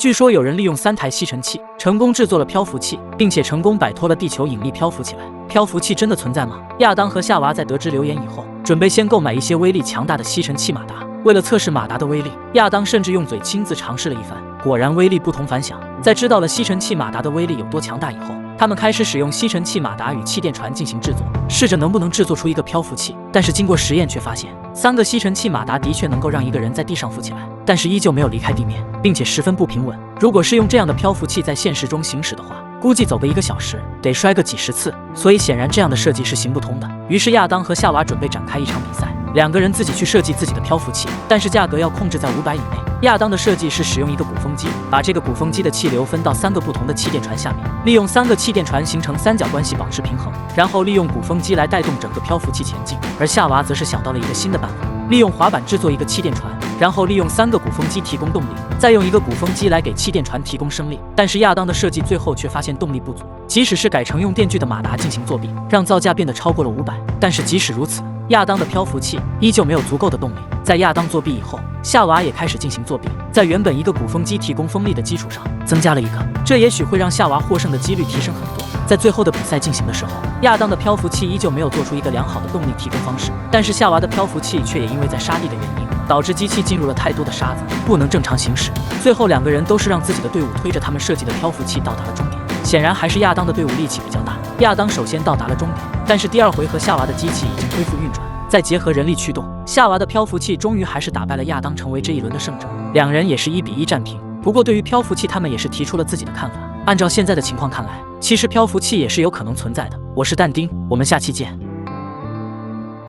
据说有人利用3台吸尘器成功制作了漂浮器，并且成功摆脱了地球引力漂浮起来。漂浮器真的存在吗？亚当和夏娃在得知流言以后，准备先购买一些威力强大的吸尘器马达。为了测试马达的威力，亚当甚至用嘴亲自尝试了一番，果然威力不同凡响。在知道了吸尘器马达的威力有多强大以后，他们开始使用吸尘器马达与气垫船进行制作，试着能不能制作出一个漂浮器。但是经过实验却发现，3个吸尘器马达的确能够让一个人在地上浮起来，但是依旧没有离开地面，并且十分不平稳。如果是用这样的漂浮器在现实中行驶的话，估计走个1个小时得摔个几10次，所以显然这样的设计是行不通的。于是亚当和夏娃准备展开一场比赛，2个人自己去设计自己的漂浮器，但是价格要控制在500以内。亚当的设计是使用一个鼓风机，把这个鼓风机的气流分到3个不同的气垫船下面，利用3个气垫船形成三角关系保持平衡，然后利用鼓风机来带动整个漂浮器前进。而夏娃则是想到了一个新的办法，利用滑板制作一个气垫船，然后利用3个鼓风机提供动力，再用1个鼓风机来给气垫船提供升力。但是亚当的设计最后却发现动力不足，即使是改成用电锯的马达进行作弊，让造价变得超过了500，但是即使如此，亚当的漂浮器依旧没有足够的动力。在亚当作弊以后，夏娃也开始进行作弊，在原本1个鼓风机提供风力的基础上增加了1个，这也许会让夏娃获胜的几率提升很多。在最后的比赛进行的时候，亚当的漂浮器依旧没有做出一个良好的动力提供方式，但是夏娃的漂浮器却也因为在沙地的原因，导致机器进入了太多的沙子，不能正常行驶。最后2个人都是让自己的队伍推着他们设计的漂浮器到达了终点。显然还是亚当的队伍力气比较大，亚当首先到达了终点，但是第2回合夏娃的机器已经恢复运转，再结合人力驱动，夏娃的漂浮器终于还是打败了亚当，成为这一轮的胜者。2人也是1比1战平。不过对于漂浮器，他们也是提出了自己的看法。按照现在的情况看来，其实漂浮器也是有可能存在的。我是但丁，我们下期见。